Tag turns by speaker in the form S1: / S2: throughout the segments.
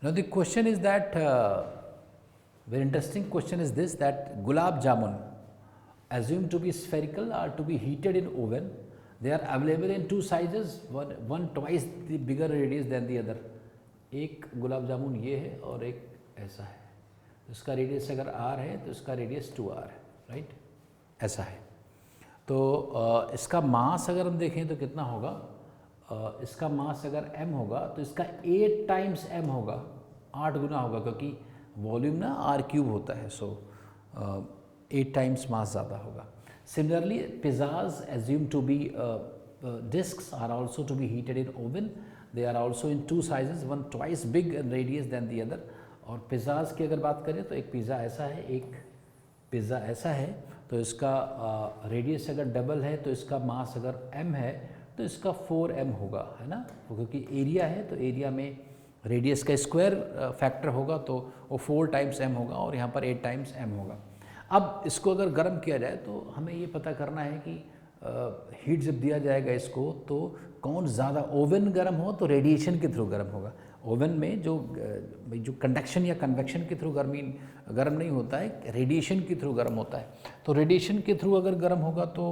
S1: Now the question is that very interesting question is this, that gulab jamun assumed to be spherical are to be heated in oven. They are available in two sizes, one twice the bigger radius than the other. एक गुलाब जामुन ये है और एक ऐसा है, इसका radius अगर r है तो इसका रेडियस 2r है, राइट, ऐसा है। तो इसका मास अगर हम देखें तो कितना होगा, इसका मास अगर m होगा तो इसका 8 टाइम्स m होगा, 8 गुना होगा, क्योंकि वॉल्यूम ना r³ होता है, सो 8 टाइम्स मास ज़्यादा होगा। Similarly pizzas assume to be discs are also to be heated in oven. They are also in two sizes, one twice big in radius than the other. और pizzas की अगर बात करें तो एक पिज़्ज़ा ऐसा है, एक पिज़्ज़ा ऐसा है, तो इसका रेडियस अगर डबल है तो इसका मास अगर m है तो इसका 4m होगा, है ना, क्योंकि एरिया है तो एरिया में रेडियस का स्क्वायर फैक्टर होगा तो वो 4 टाइम्स m होगा और यहाँ पर 8 टाइम्स m होगा। अब इसको अगर गर्म किया जाए तो हमें ये पता करना है कि हीट जब दिया जाएगा इसको तो कौन ज़्यादा, ओवन गर्म हो तो रेडिएशन के थ्रू गर्म होगा। ओवन में जो कंडक्शन या कन्वेक्शन के थ्रू गर्म नहीं होता है, रेडिएशन के थ्रू गर्म होता है। तो रेडिएशन के थ्रू अगर गर्म होगा तो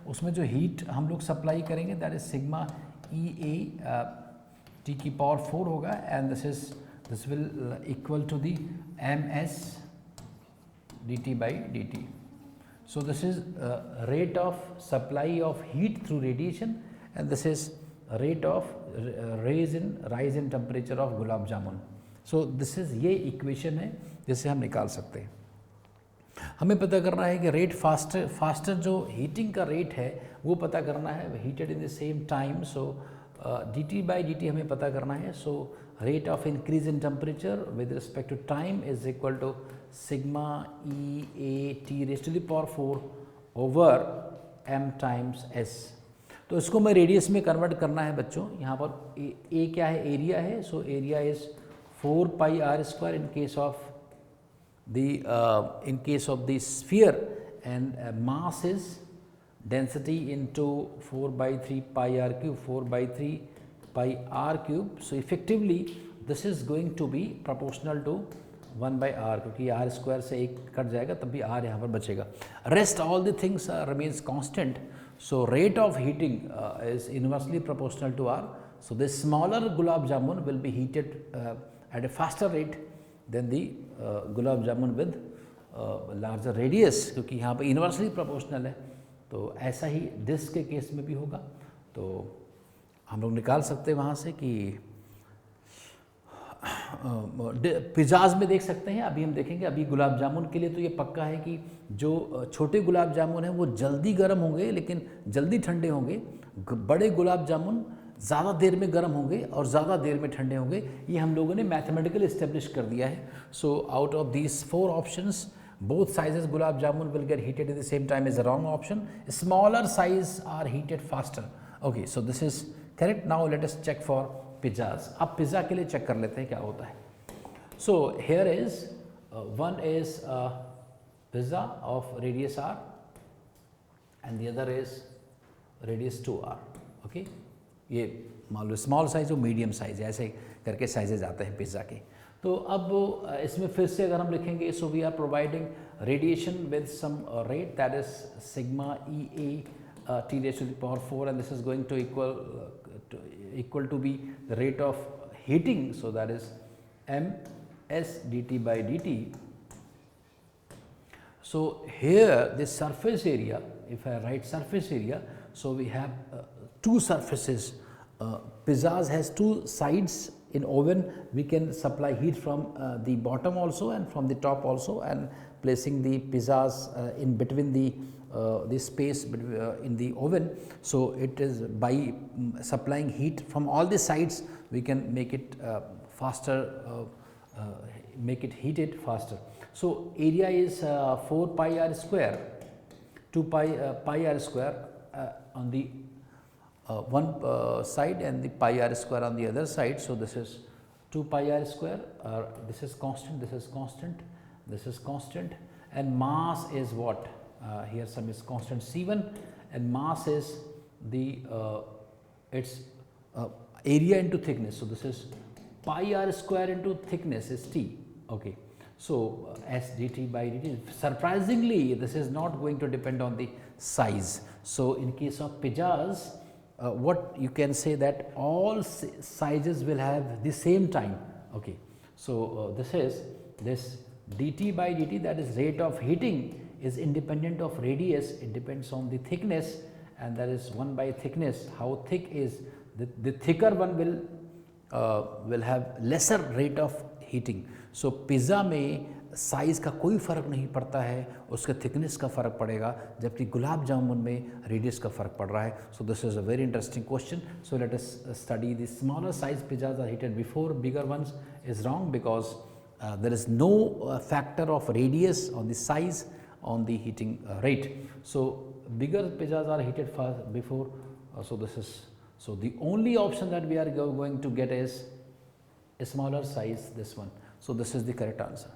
S1: उसमें जो हीट हम लोग सप्लाई करेंगे that is sigma EA T⁴ होगा, and this will equal to the MS dt/dt. So this is rate of supply of heat through radiation, and this is rate of rise in temperature of gulab jamun. So this is ये equation है जिसे हम निकाल सकते हैं। हमें पता करना है कि रेट फास्टर जो हीटिंग का रेट है वो पता करना है, heated in the same time. So dt/dt हमें पता करना है। So rate of increase in temperature with respect to time is equal to sigma EA T⁴ over m times s। तो इसको मैं रेडियस में कन्वर्ट करना है बच्चों। यहाँ पर ए क्या है, एरिया है। So area is 4πr² in case of the sphere, and mass is density into 4/3 πr³, 4/3 πr³। So effectively this is going to be proportional to 1/r, क्योंकि r² से एक कट जाएगा तब भी r यहाँ पर बचेगा। Rest all the things remains constant. So rate of heating is inversely proportional to r। So the smaller gulab jamun will be heated at a faster rate than the gulab jamun with larger radius, क्योंकि यहाँ पर inversely proportional है। तो ऐसा ही disc के case में भी होगा। तो हम लोग निकाल सकते हैं वहाँ से कि पिज़्ज़ाज में देख सकते हैं। अभी हम देखेंगे, अभी गुलाब जामुन के लिए तो ये पक्का है कि जो छोटे गुलाब जामुन हैं वो जल्दी गर्म होंगे लेकिन जल्दी ठंडे होंगे। बड़े गुलाब जामुन ज़्यादा देर में गर्म होंगे और ज़्यादा देर में ठंडे होंगे। ये हम लोगों ने मैथमेटिकली इस्टेब्लिश कर दिया है। So out of these 4 options both sizes gulab jamun will get heated at the same time is the wrong option. Smaller size are heated faster. Okay, so this is correct. Now let us check for pizzas. अब pizza के लिए check कर लेते हैं क्या होता है। So here is one is pizza of radius r and the other is radius 2r. Okay, ये मान लो स्मॉल साइज और मीडियम साइज, ऐसे करके साइजेज आते हैं पिज़्ज़ा के। तो अब इसमें फिर से अगर हम लिखेंगे, so we are providing radiation with some rate that is sigma EA T⁴, and this is going to equal to be the rate of heating, so that is MS dt/dt. So here this surface area, if I write surface area, so we have 2 surfaces. Pizzas has 2 sides. In oven we can supply heat from the bottom also and from the top also, and placing the pizzas in between the space in the oven. So it is by supplying heat from all the sides we can make it faster, make it heated faster. So area is 4πr², 2πr² on the one side and the πr² on the other side. So this is 2πr², this is constant, this is constant, this is constant, and mass is what? Here some is constant C1, and mass is the its area into thickness. So this is pi r square into thickness is T. Okay. So, S dt by dt, surprisingly this is not going to depend on the size. So, in case of pizzas, what you can say that all sizes will have the same time. Okay. So, this is this dt by dt, that is rate of heating, is independent of radius, it depends on the thickness, and that is 1 by thickness. How thick is the thicker one will have lesser rate of heating. So, pizza में size का कोई फ़र्क नहीं पड़ता है, उसके thickness का फ़र्क पड़ेगा, जबकि गुलाब जामुन में रेडियस का फ़र्क पड़ रहा है. So this is a very interesting question. So let us study the smaller size pizzas are heated before bigger ones is wrong, because there is no factor of radius on the size on the heating rate. So, bigger pizzas are heated fast before. So, this is, so the only option that we are going to get is a smaller size, this one. So, this is the correct answer.